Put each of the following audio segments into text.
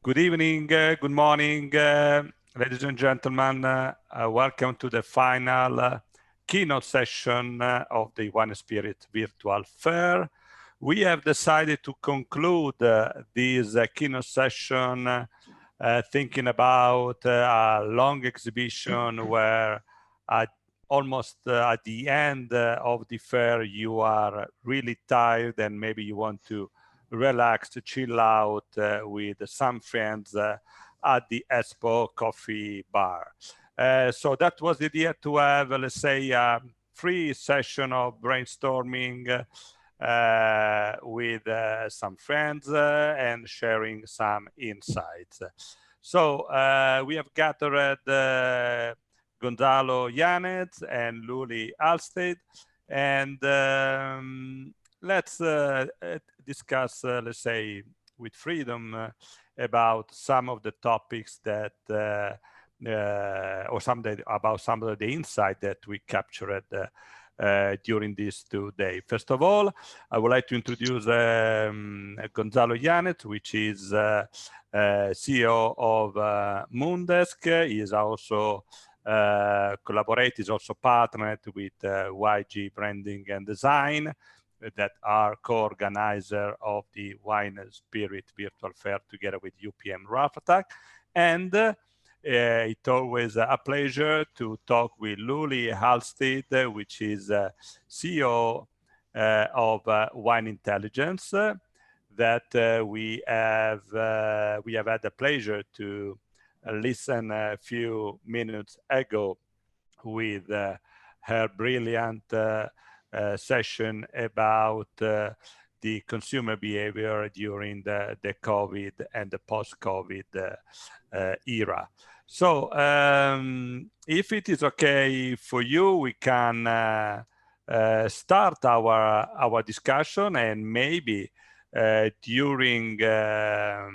Good evening, good morning, ladies and gentlemen. Welcome to the final keynote session of the Wine Spirit Virtual Fair. We have decided to conclude this keynote session thinking about a long exhibition where almost at the end of the fair you are really tired and maybe you want to relax, to chill out with some friends at the Expo coffee bar. So that was the idea, to have, let's say, a free session of brainstorming with some friends and sharing some insights. So we have gathered Gonzalo Yanez and Luli Alstead, and let's discuss, let's say, with freedom about some of the topics that, or about some of the insight that we captured during these 2 days. First of all, I would like to introduce Gonzalo Yanez, which is CEO of Moondesk. He is also is also partnered with YG Branding and Design, that are co-organizer of the Wine Spirit Virtual Fair together with UPM Raffatak. And it's always a pleasure to talk with Luli Alstead, which is CEO of Wine Intelligence, that we have had the pleasure to listen a few minutes ago with her brilliant session about the consumer behavior during the COVID and the post-COVID era. So if it is okay for you, we can start our discussion, and maybe during the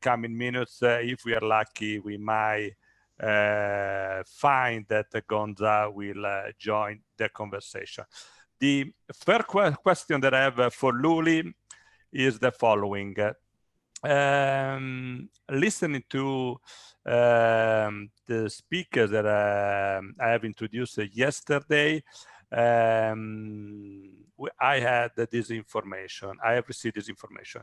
coming minutes, if we are lucky, we might find that Gonza will join the conversation. The first question that I have for Luli is the following. Listening to the speakers that I have introduced yesterday, I had this information. I have received this information.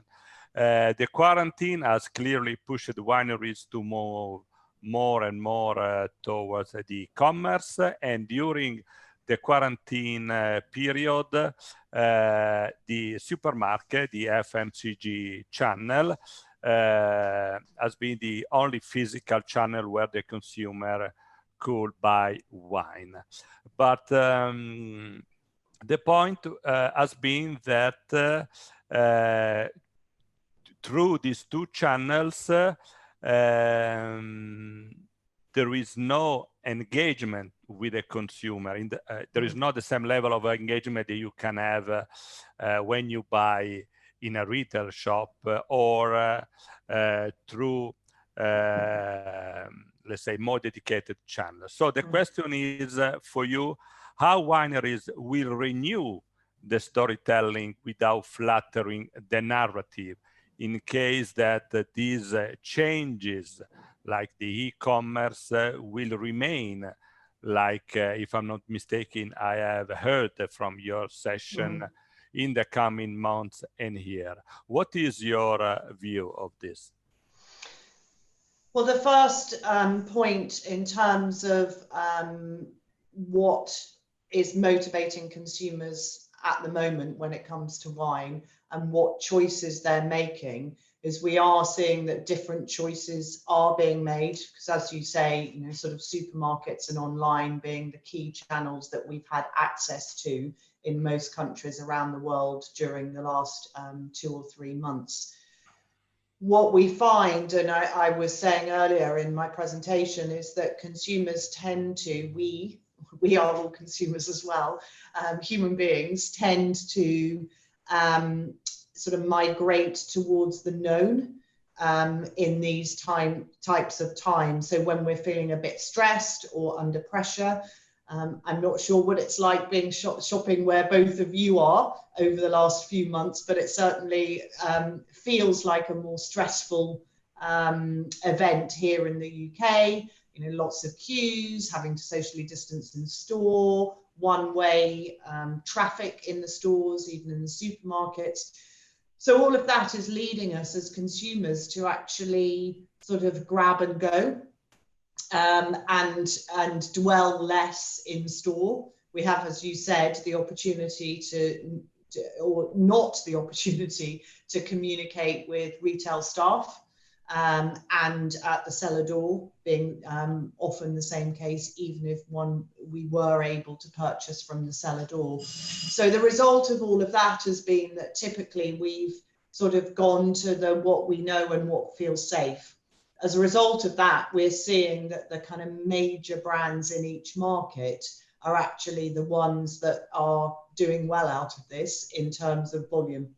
The quarantine has clearly pushed wineries to move more and more towards the e-commerce, and during the quarantine period, the supermarket, the FMCG channel, has been the only physical channel where the consumer could buy wine. But the point has been that through these two channels, there is no engagement with the consumer. There is not the same level of engagement that you can have when you buy in a retail shop or through, let's say, more dedicated channels. So the question is for you, how wineries will renew the storytelling without flattering the narrative, in case that these changes, like the e-commerce, will remain, like, if I'm not mistaken, I have heard from your session, in the coming months and year. What is your view of this? Well, the first point in terms of what is motivating consumers at the moment when it comes to wine and what choices they're making is we are seeing that different choices are being made, because as you say, you know, sort of supermarkets and online being the key channels that we've had access to in most countries around the world during the last 2 or 3 months. What we find, and I was saying earlier in my presentation, is that consumers tend to, we are all consumers as well, human beings tend to sort of migrate towards the known in these types of times. So when we're feeling a bit stressed or under pressure, I'm not sure what it's like being shopping where both of you are over the last few months, but it certainly feels like a more stressful event here in the UK. You know, lots of queues, having to socially distance in store, one-way traffic in the stores, even in the supermarkets. So all of that is leading us as consumers to actually sort of grab and go and dwell less in store. We have, as you said, the opportunity or not the opportunity to communicate with retail staff, and at the cellar door being often the same case, even if we were able to purchase from the cellar door. So the result of all of that has been that typically we've sort of gone to what we know and what feels safe. As a result of that, we're seeing that the kind of major brands in each market are actually the ones that are doing well out of this in terms of volume.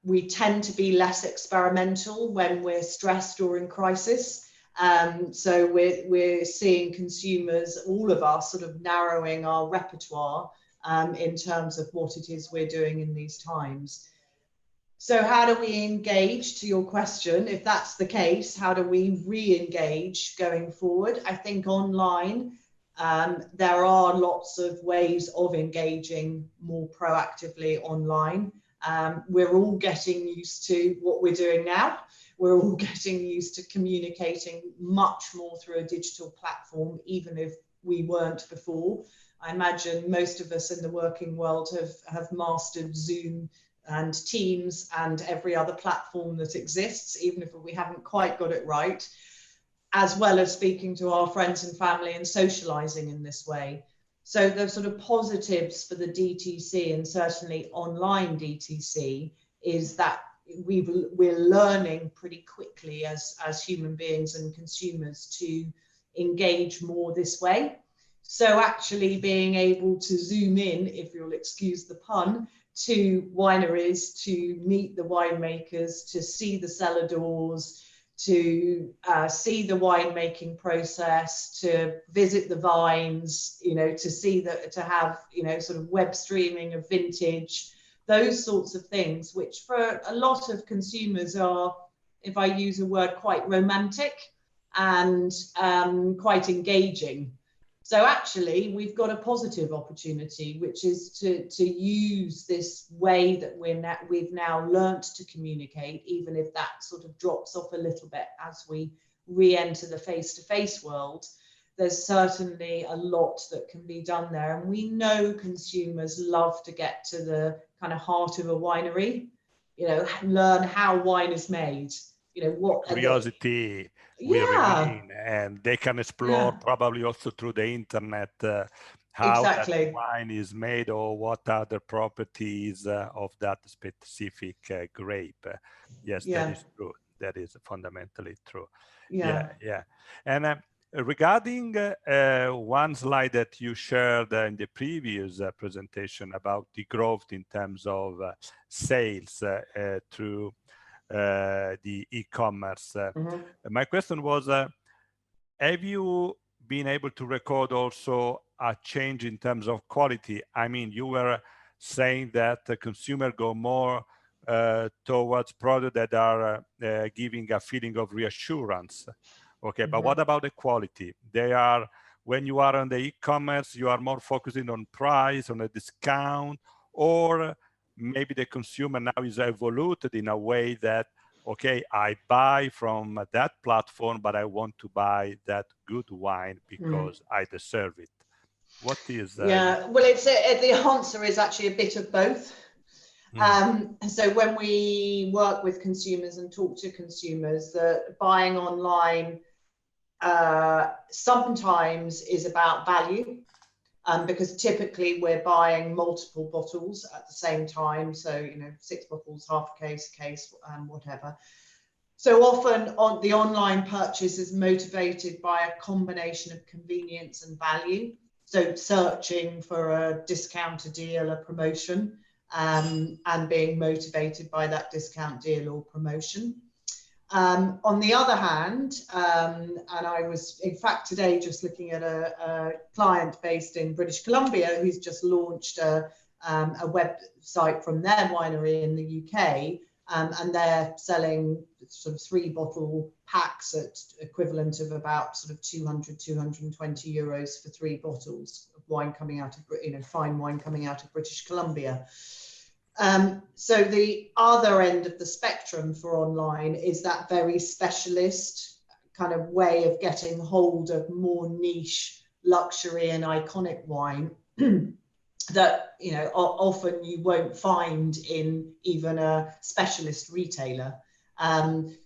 We tend to be less experimental when we're stressed or in crisis. So we're seeing consumers, all of us, sort of narrowing our repertoire in terms of what it is we're doing in these times. So how do we engage, to your question? If that's the case, how do we re-engage going forward? I think online, there are lots of ways of engaging more proactively online. We're all getting used to what we're doing now. We're all getting used to communicating much more through a digital platform, even if we weren't before. I imagine most of us in the working world have mastered Zoom and Teams and every other platform that exists, even if we haven't quite got it right, as well as speaking to our friends and family and socializing in this way. So the sort of positives for the DTC, and certainly online DTC, is that we're learning pretty quickly as human beings and consumers to engage more this way. So actually being able to zoom in, if you'll excuse the pun, to wineries, to meet the winemakers, to see the cellar doors, to see the winemaking process, to visit the vines, you know, to have, you know, sort of web streaming of vintage, those sorts of things, which for a lot of consumers are, if I use a word, quite romantic and quite engaging. So actually, we've got a positive opportunity, which is to use this way that we've now learnt to communicate, even if that sort of drops off a little bit as we re-enter the face-to-face world. There's certainly a lot that can be done there. And we know consumers love to get to the kind of heart of a winery, you know, learn how wine is made, you know, what curiosity will remain, and they can explore probably also through the internet how that wine is made or what are the properties of that specific grape. Yes, that is true. That is fundamentally true. Yeah. And regarding one slide that you shared in the previous presentation about the growth in terms of sales through the e-commerce. My question was, have you been able to record also a change in terms of quality? I mean, you were saying that the consumer go more towards products that are giving a feeling of reassurance. Okay, but what about the quality? They are, when you are on the e-commerce, you are more focusing on price, on a discount, or maybe the consumer now is evolved in a way that, okay, I buy from that platform, but I want to buy that good wine because I deserve it. What is well, the answer is actually a bit of both. So when we work with consumers and talk to consumers, that buying online sometimes is about value. Because typically we're buying multiple bottles at the same time. So, you know, 6 bottles, half a case, whatever. So often the online purchase is motivated by a combination of convenience and value. So searching for a discount, a deal, a promotion, and being motivated by that discount, deal or promotion. On the other hand, and I was in fact today just looking at a client based in British Columbia who's just launched a website from their winery in the UK, and they're selling sort of 3-bottle packs at equivalent of about sort of 200, 220 euros for 3 bottles of wine coming out of, fine wine coming out of British Columbia. So the other end of the spectrum for online is that very specialist kind of way of getting hold of more niche luxury and iconic wine that, often you won't find in even a specialist retailer.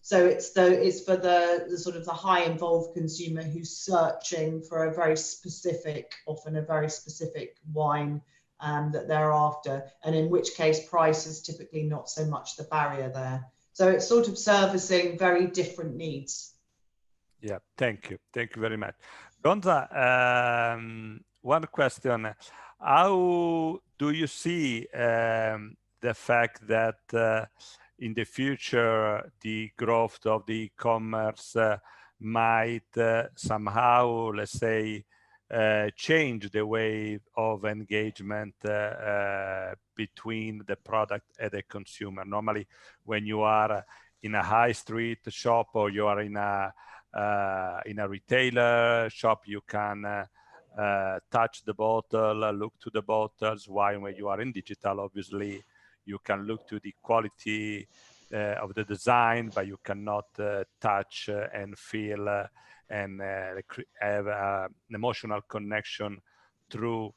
So it's for the sort of the high involved consumer who's searching for a very specific, often a very specific wine that they're after, and in which case price is typically not so much the barrier there. So it's sort of servicing very different needs. Yeah, thank you very much. Gonza, one question: how do you see the fact that in the future the growth of the e-commerce might somehow, let's say, change the way of engagement between the product and the consumer? Normally, when you are in a high street shop or you are in a retailer shop, you can touch the bottle, look to the bottles. While when you are in digital, obviously, you can look to the quality of the design, but you cannot touch and feel and have an emotional connection through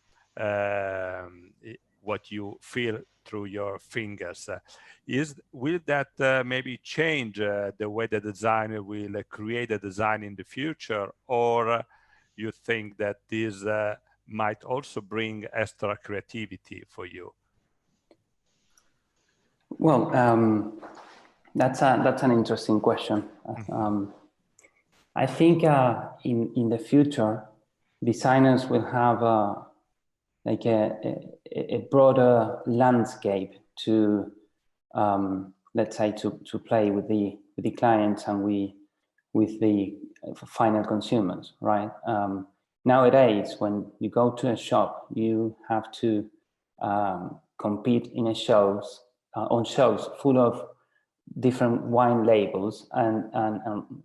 what you feel through your fingers. Will that maybe change the way the designer will create a design in the future, or you think that this might also bring extra creativity for you? Well, that's an interesting question. I think in the future, designers will have like a broader landscape to let's say to play with the clients and with the final consumers, right? Nowadays, when you go to a shop, you have to compete in a shows on shows full of different wine labels, and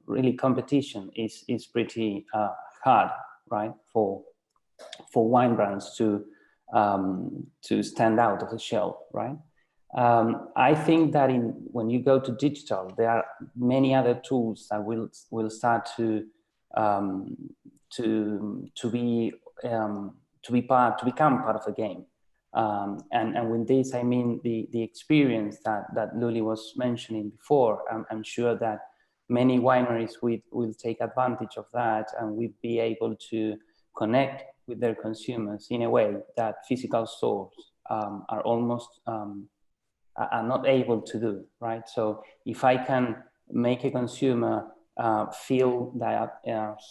really competition is pretty hard, right, for wine brands to stand out of the shelf, right? I think that when you go to digital, there are many other tools that will start to become part of the game. And with this, I mean the experience that Luli was mentioning before. I'm sure that many wineries will take advantage of that, and will be able to connect with their consumers in a way that physical stores are almost are not able to do, right? So if I can make a consumer feel that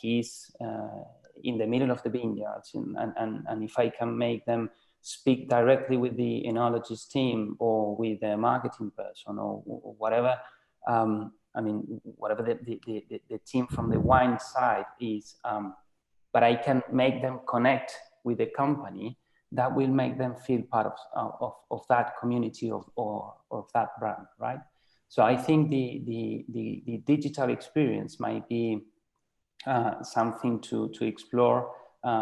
he's in the middle of the vineyards, and if I can make them speak directly with the enologist team or with the marketing person or whatever, I mean, whatever the team from the wine side is, but I can make them connect with the company, that will make them feel part of that community or that brand, right? So I think the digital experience might be something to explore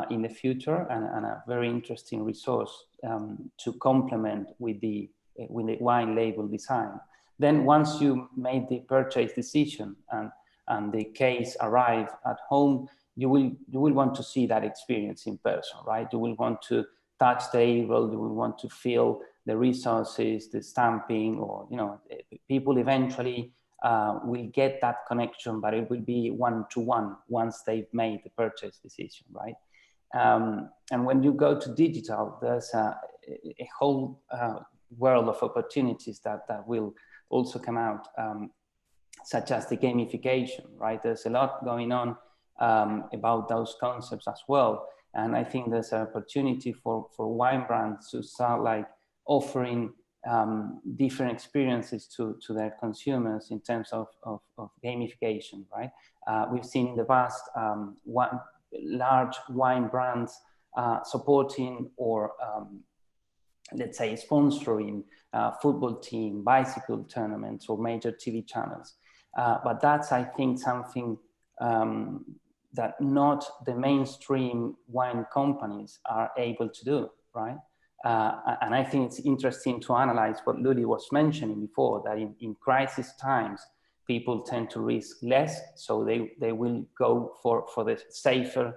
in the future, and a very interesting resource to complement with the wine label design. Then once you made the purchase decision and the case arrive at home, you will want to see that experience in person, right? You will want to touch the label, you will want to feel the resources, the stamping, or people eventually will get that connection, but it will be one-to-one once they've made the purchase decision, right? And when you go to digital, there's a whole world of opportunities that will also come out, such as the gamification, right? There's a lot going on about those concepts as well. And I think there's an opportunity for wine brands to start like offering different experiences to their consumers in terms of gamification, right? We've seen in the past large wine brands supporting or let's say sponsoring football team, bicycle tournaments, or major TV channels. But that's, I think, something that not the mainstream wine companies are able to do, right? And I think it's interesting to analyze what Luli was mentioning before, that in crisis times, people tend to risk less, so they will go for the safer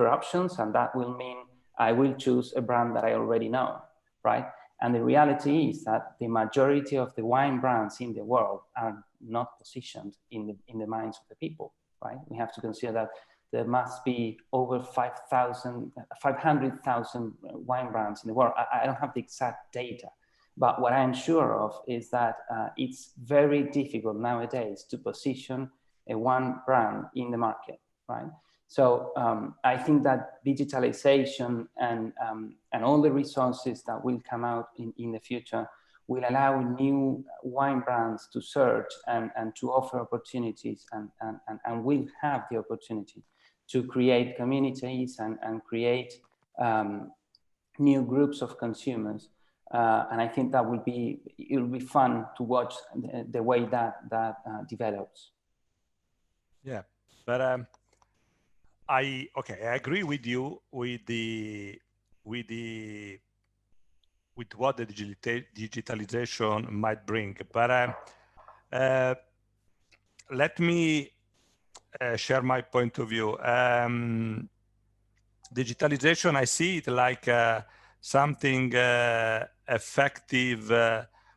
options, and that will mean I will choose a brand that I already know, right? And the reality is that the majority of the wine brands in the world are not positioned in the minds of the people, right? We have to consider that there must be over 500,000 wine brands in the world. I don't have the exact data, but what I'm sure of is that it's very difficult nowadays to position a one brand in the market, right? So I think that digitalization and all the resources that will come out in the future will allow new wine brands to search and to offer opportunities and will have the opportunity to create communities and create new groups of consumers. And I think that it will be fun to watch the way that develops. Yeah, but I agree with you with what the digitalization might bring, but let me share my point of view. Digitalization, I see it like something effective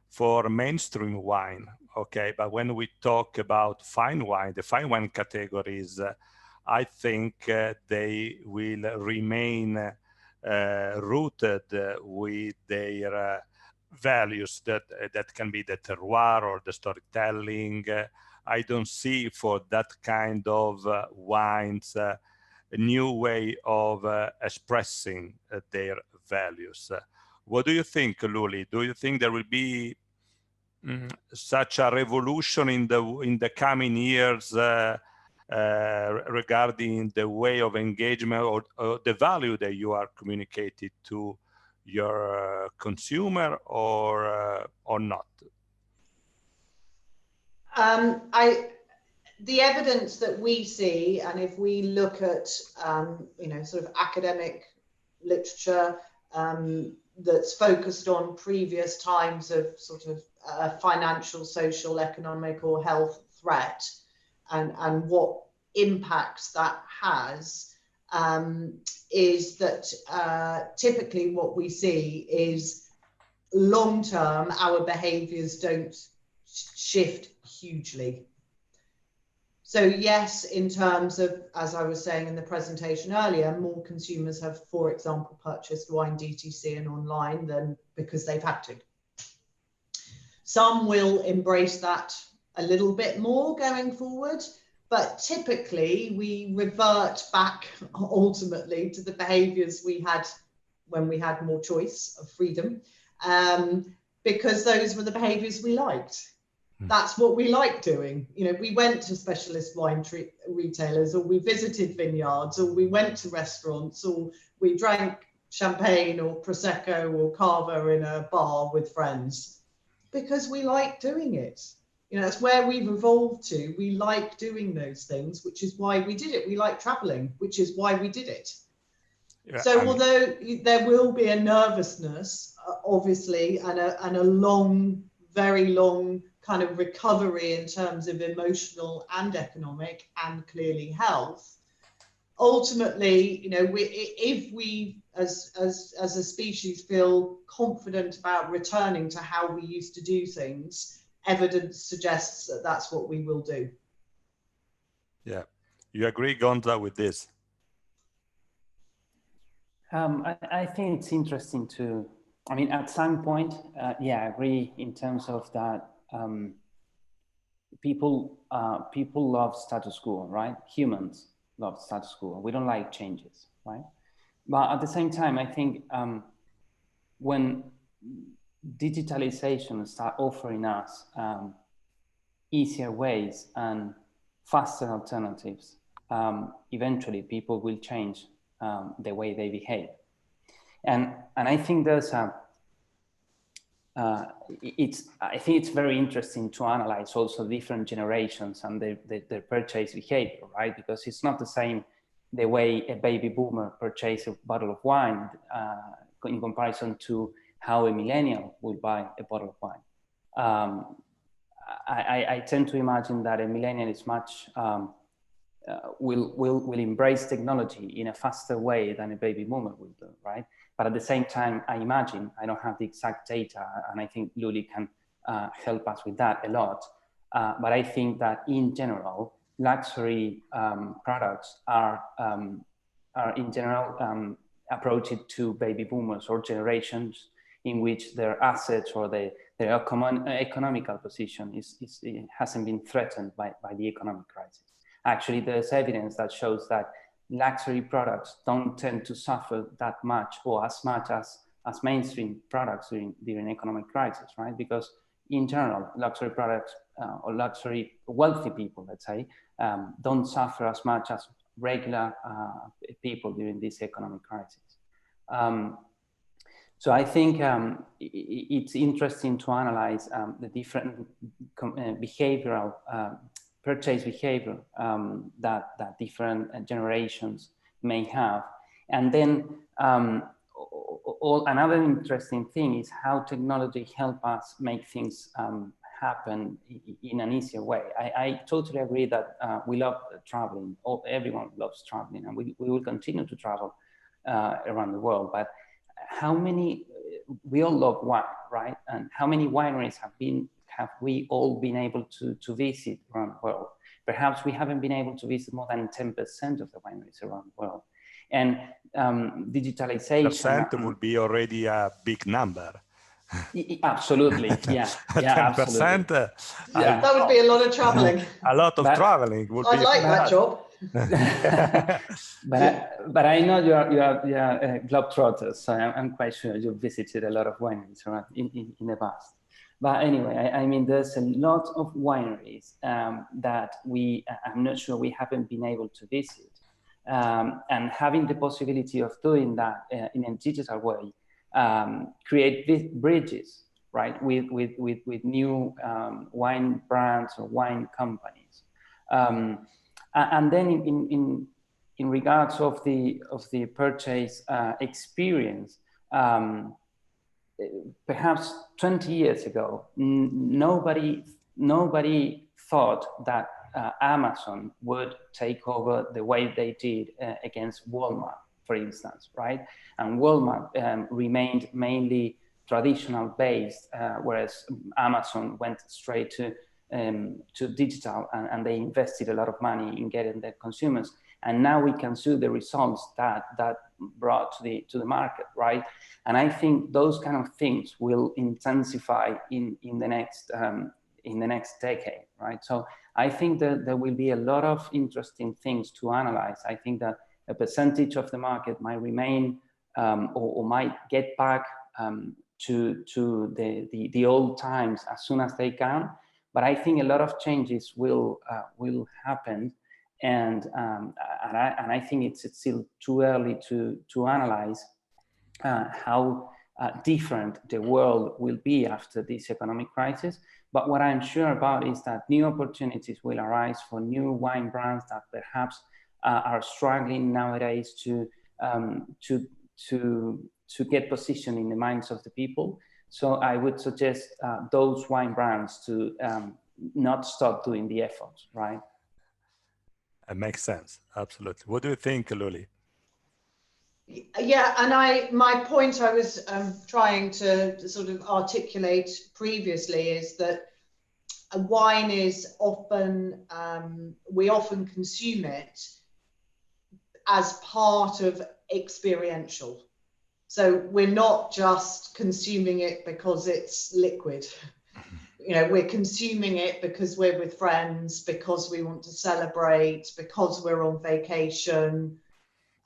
for mainstream wine, okay? But when we talk about fine wine, the fine wine categories, I think they will remain rooted with their values that can be the terroir or the storytelling. I don't see for that kind of wines a new way of expressing their values. What do you think, Luli? Do you think there will be such a revolution in the coming years regarding the way of engagement or the value that you are communicating to your consumer, or not? The evidence that we see, and if we look at sort of academic literature that's focused on previous times of sort of financial, social, economic, or health threat, and what impacts that has, is that typically what we see is long term our behaviors don't shift hugely. So yes, in terms of, as I was saying in the presentation earlier, more consumers have, for example, purchased wine DTC and online than because they've had to. Some will embrace that a little bit more going forward, but typically we revert back ultimately to the behaviors we had when we had more choice of freedom, because those were the behaviors we liked. That's what we like doing. You know, we went to specialist wine retailers, or we visited vineyards, or we went to restaurants, or we drank champagne or Prosecco or Cava in a bar with friends, because we like doing it. You know, that's where we've evolved to. We like doing those things, which is why we did it. We like traveling, which is why we did it. Yeah, so although there will be a nervousness, obviously, and a long, very long kind of recovery in terms of emotional and economic and clearly health, ultimately, you know, if we as a species feel confident about returning to how we used to do things, evidence suggests that that's what we will do. Yeah, you agree, Gonza, with this? I think it's interesting to, I mean, at some point, yeah, I agree in terms of that. People love status quo, right? Humans love status quo. We don't like changes, right? But at the same time, I think when digitalization start offering us easier ways and faster alternatives, eventually people will change the way they behave. And I think there's I think it's very interesting to analyze also different generations and their purchase behavior, right? Because it's not the same the way a baby boomer purchases a bottle of wine in comparison to how a millennial will buy a bottle of wine. I tend to imagine that a millennial is much will embrace technology in a faster way than a baby boomer will do, right? But at the same time, I imagine, I don't have the exact data, and I think Luli can help us with that a lot. But I think that in general, luxury products are in general approached to baby boomers or generations in which their assets or their economical position hasn't been threatened by the economic crisis. Actually, there's evidence that shows that luxury products don't tend to suffer that much or as much as mainstream products during economic crisis, right? Because in general, luxury products or luxury wealthy people, let's say, don't suffer as much as regular people during this economic crisis. So I think it's interesting to analyze the different behavioral purchase behavior that different generations may have. And then another interesting thing is how technology helps us make things happen in an easier way. I totally agree that we love traveling. Everyone loves traveling, and we will continue to travel around the world. But how many, we all love wine, right? And how many wineries have we all been able to visit around the world? Perhaps we haven't been able to visit more than 10% of the wineries around the world. And digitalization... Percent would be already a big number. Absolutely, yeah. 10%. That would be a lot of traveling. A lot of traveling would be. I'd like that job. but I know you are globetrotters, so I'm quite sure you visited a lot of wineries around in the past. But anyway, I mean, there's a lot of wineries that I'm not sure we haven't been able to visit. And having the possibility of doing that in a digital way, create bridges, right, with new wine brands or wine companies. And then in regards of the purchase experience, perhaps 20 years ago, nobody thought that Amazon would take over the way they did against Walmart, for instance, right? And Walmart remained mainly traditional based, whereas Amazon went straight to digital, and they invested a lot of money in getting their consumers. And now we can see the results that brought to the market, right? And I think those kind of things will intensify in the next decade, right? So I think that there will be a lot of interesting things to analyze. I think that a percentage of the market might remain or might get back to the old times as soon as they can. But I think a lot of changes will happen, and I think it's still too early to analyze how different the world will be after this economic crisis. But what I'm sure about is that new opportunities will arise for new wine brands that perhaps are struggling nowadays to get position in the minds of the people. So I would suggest those wine brands to not stop doing the efforts, right? It makes sense, absolutely. What do you think, Luli? Yeah, and my point I was trying to sort of articulate previously is that a wine is often, we often consume it as part of experiential. So we're not just consuming it because it's liquid. You know, we're consuming it because we're with friends, because we want to celebrate, because we're on vacation.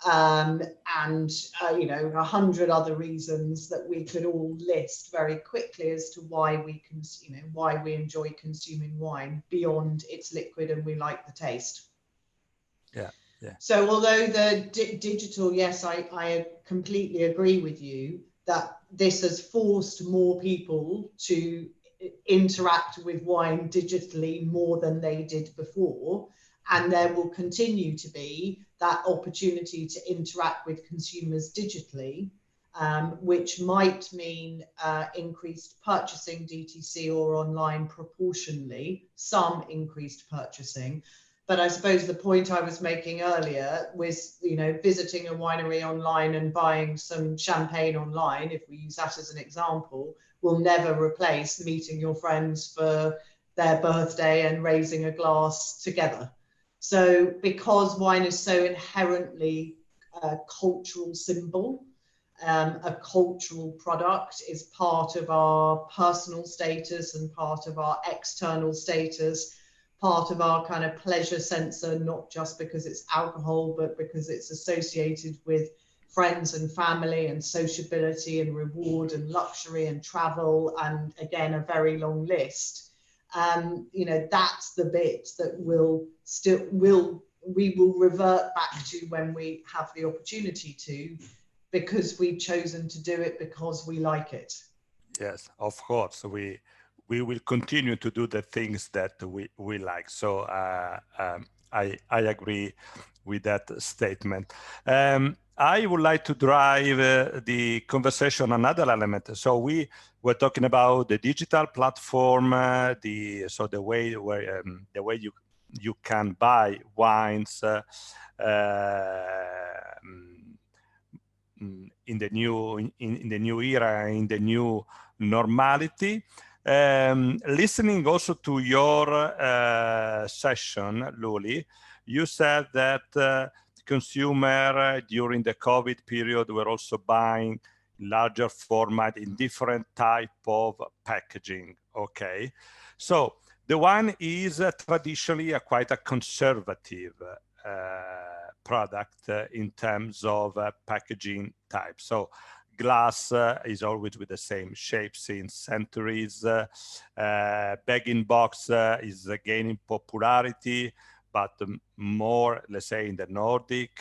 and you know, 100 other reasons that we could all list very quickly as to why we can, you know, why we enjoy consuming wine beyond it's liquid and we like the taste. Yeah. Yeah. So although the digital, yes, I completely agree with you that this has forced more people to interact with wine digitally more than they did before. And there will continue to be that opportunity to interact with consumers digitally, which might mean increased purchasing DTC or online proportionally, some increased purchasing. But I suppose the point I was making earlier was, you know, visiting a winery online and buying some champagne online, if we use that as an example, will never replace meeting your friends for their birthday and raising a glass together. So because wine is so inherently a cultural symbol, a cultural product, is part of our personal status and part of our external status, part of our kind of pleasure sensor, not just because it's alcohol, but because it's associated with friends and family and sociability and reward and luxury and travel, and again, a very long list. You know, that's the bit that we will revert back to when we have the opportunity to, because we've chosen to do it because we like it. Yes, of course. We will continue to do the things that we like. So I agree with that statement. I would like to drive the conversation another element. So we were talking about the digital platform, the way where the way you can buy wines in the new era, in the new normality. Listening also to your session, Luli, you said that consumer during the COVID period were also buying larger format in different type of packaging. Okay, so the wine is traditionally quite a conservative product in terms of packaging type. So glass is always with the same shape since centuries. Bag-in-box is gaining popularity, but more, let's say, in the Nordic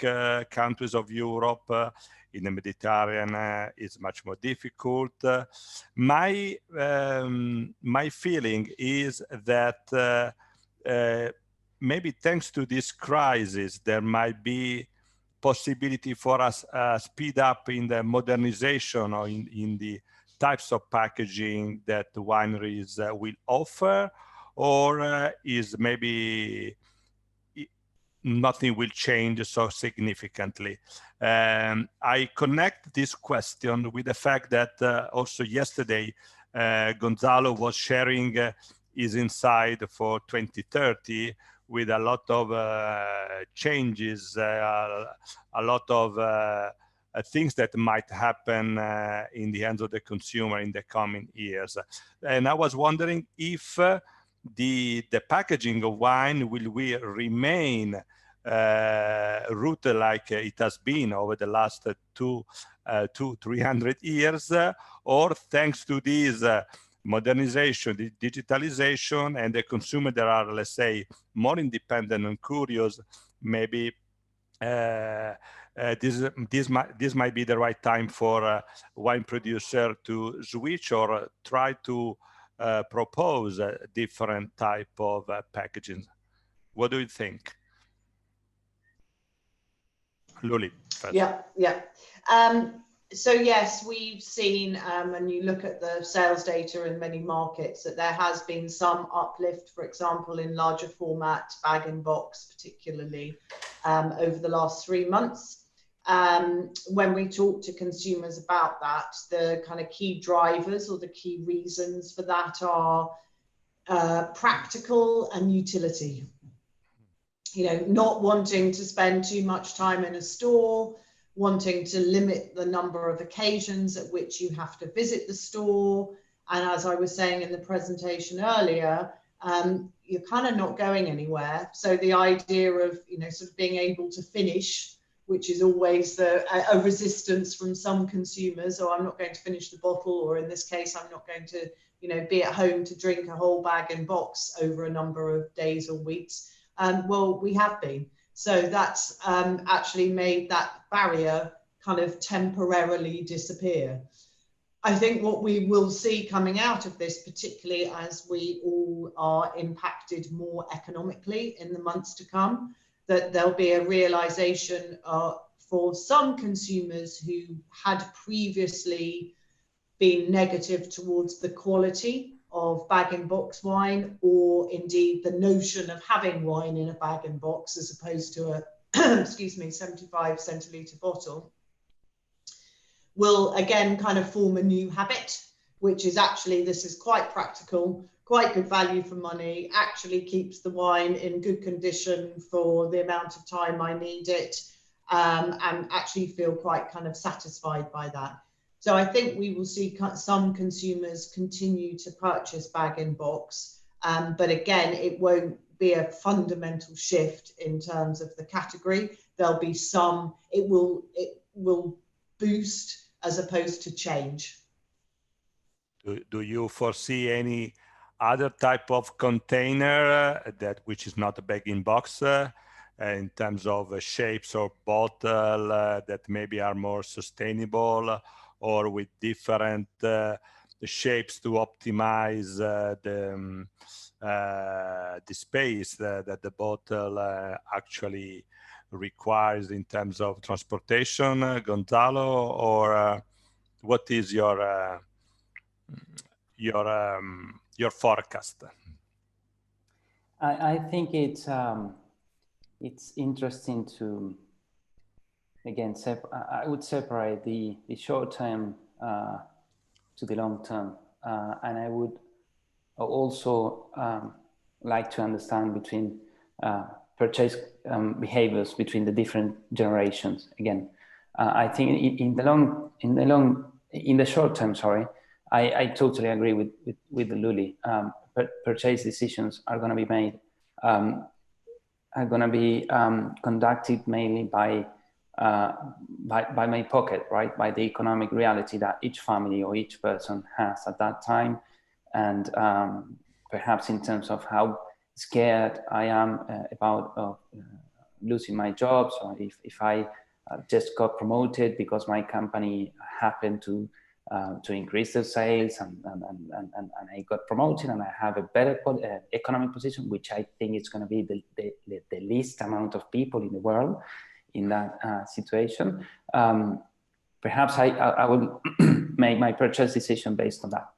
countries of Europe. In the Mediterranean, it's much more difficult. My feeling is that maybe thanks to this crisis, there might be possibility for us speed up in the modernization or in the types of packaging that the wineries will offer, or is maybe nothing will change so significantly. I connect this question with the fact that also yesterday Gonzalo was sharing his insight for 2030 with a lot of changes, a lot of things that might happen in the hands of the consumer in the coming years. And I was wondering if the packaging of wine will remain rooted like it has been over the last 300 years, or thanks to this modernization, the digitalization, and the consumer that are, let's say, more independent and curious, maybe this might be the right time for a wine producer to switch or try to propose a different type of packaging. What do you think? Luli first. Yeah. So yes, we've seen, and you look at the sales data in many markets, that there has been some uplift, for example, in larger format bag-in-box, particularly over the last 3 months. When we talk to consumers about that, the kind of key drivers or the key reasons for that are practical and utility. You know, not wanting to spend too much time in a store, wanting to limit the number of occasions at which you have to visit the store. And as I was saying in the presentation earlier, you're kind of not going anywhere. So the idea of, you know, sort of being able to finish which is always a resistance from some consumers, or I'm not going to finish the bottle, or in this case, I'm not going to, you know, be at home to drink a whole bag in box over a number of days or weeks. Well, we have been. So that's actually made that barrier kind of temporarily disappear. I think what we will see coming out of this, particularly as we all are impacted more economically in the months to come, that there'll be a realization for some consumers who had previously been negative towards the quality of bag-in-box wine, or indeed the notion of having wine in a bag-in-box as opposed to a excuse me, 75 centilitre bottle, will again kind of form a new habit, which is actually, this is quite practical, quite good value for money, actually keeps the wine in good condition for the amount of time I need it, and actually feel quite kind of satisfied by that. So I think we will see some consumers continue to purchase bag-in-box, but again, it won't be a fundamental shift in terms of the category. There'll be some, it will boost as opposed to change. Do you foresee any other type of container that which is not a bag-in-box in terms of shapes or bottle that maybe are more sustainable, or with different shapes to optimize the space that the bottle actually requires in terms of transportation, Gonzalo, or what is your forecast? I think it's interesting to, again, I would separate the short term to the long term, and I would also like to understand between purchase behaviors between the different generations. Again, I think in the short term, sorry, I totally agree with Luli. Purchase decisions are going to be made, conducted mainly by my pocket, right? By the economic reality that each family or each person has at that time, and perhaps in terms of how scared I am about losing my job. So if I just got promoted because my company happened to increase their sales, and I got promoted and I have a better economic position, which I think is going to be the least amount of people in the world in that situation. Perhaps I will make my purchase decision based on that.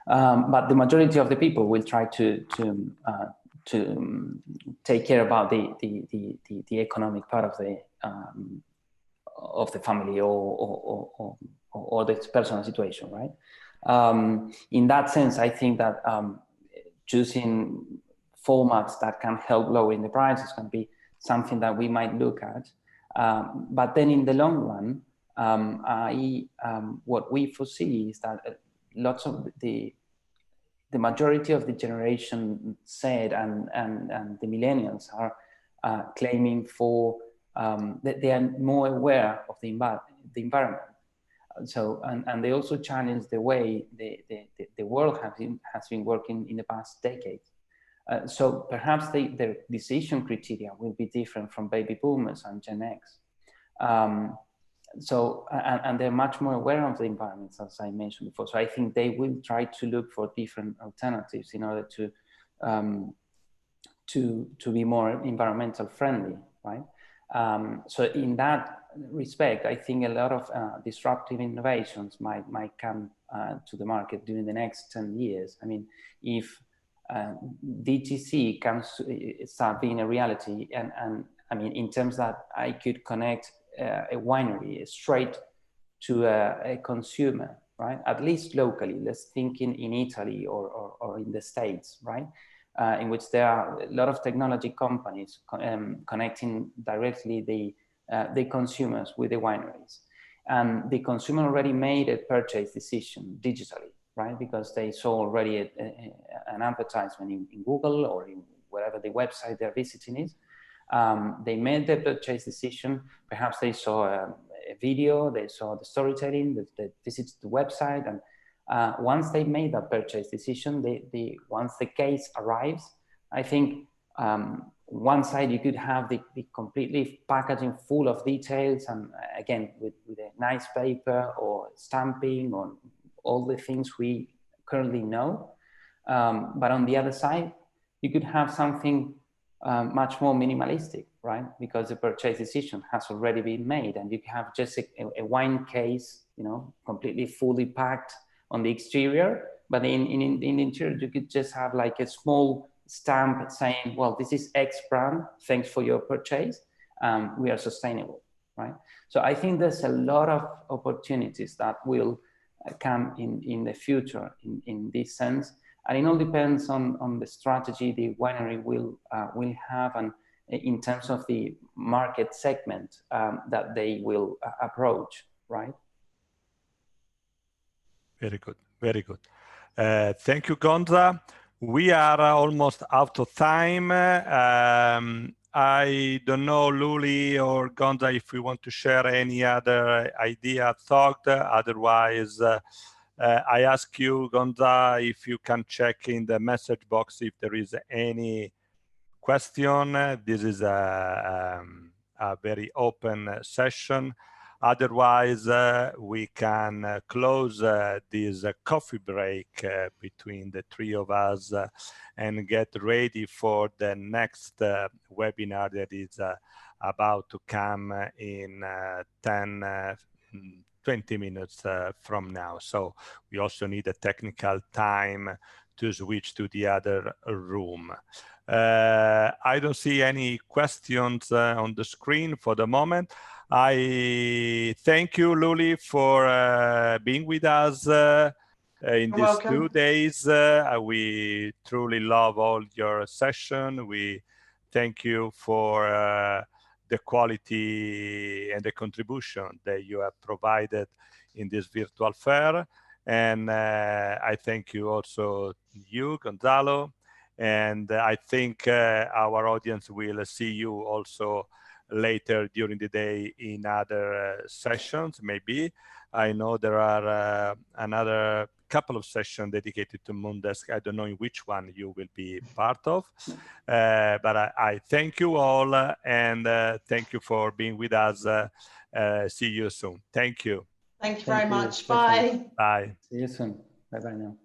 But the majority of the people will try to take care about the economic part of the family or the personal situation, right? In that sense, I think that choosing formats that can help lowering the price is going to be something that we might look at. But then in the long run, what we foresee is that lots of the majority of the generation Z and the millennials are claiming for that they are more aware of the environment. So and they also challenge the way the world has been working in the past decades. So perhaps their decision criteria will be different from baby boomers and Gen X. So and they're much more aware of the environment, as I mentioned before. So I think they will try to look for different alternatives in order to be more environmental friendly, right? So in that respect, I think a lot of disruptive innovations might come to the market during the next 10 years. I mean, if DTC start being a reality, and I mean, in terms that I could connect a winery straight to a consumer, right? At least locally, let's think in Italy or in the States, right? In which there are a lot of technology companies connecting directly the consumers with the wineries. And the consumer already made a purchase decision digitally, right? Because they saw already an advertisement in Google or in whatever the website they're visiting is. They made the purchase decision. Perhaps they saw a video, they saw the storytelling, they visited the website, and once they made that purchase decision, once the case arrives, I think one side you could have the completely packaging full of details, and again with a nice paper or stamping on all the things we currently know. But on the other side, you could have something much more minimalistic, right? Because the purchase decision has already been made, and you have just a wine case, you know, completely fully packed on the exterior, but in the interior, you could just have like a small stamp saying, well, this is X brand, thanks for your purchase, we are sustainable, right? So I think there's a lot of opportunities that will come in the future in this sense. And it all depends on the strategy the winery will have, and in terms of the market segment that they will approach, right? Very good, very good. Thank you, Gonza. We are almost out of time. I don't know, Luli or Gonza, if we want to share any other idea, thought. Otherwise, I ask you, Gonza, if you can check in the message box if there is any question. This is a very open session. Otherwise, we can close this coffee break between the three of us and get ready for the next webinar that is about to come in 20 minutes from now. So we also need a technical time to switch to the other room. I don't see any questions on the screen for the moment. I thank you, Luli, for being with us in these 2 days. We truly love all your session. We thank you for the quality and the contribution that you have provided in this virtual fair. And I thank you also, you, Gonzalo. And I think our audience will see you also later during the day in other sessions, maybe. I know there are another couple of sessions dedicated to Moondesk. I don't know in which one you will be part of. But I thank you all, and thank you for being with us. See you soon. Thank you. Thank you very much. Bye. Bye. See you soon. Bye-bye now.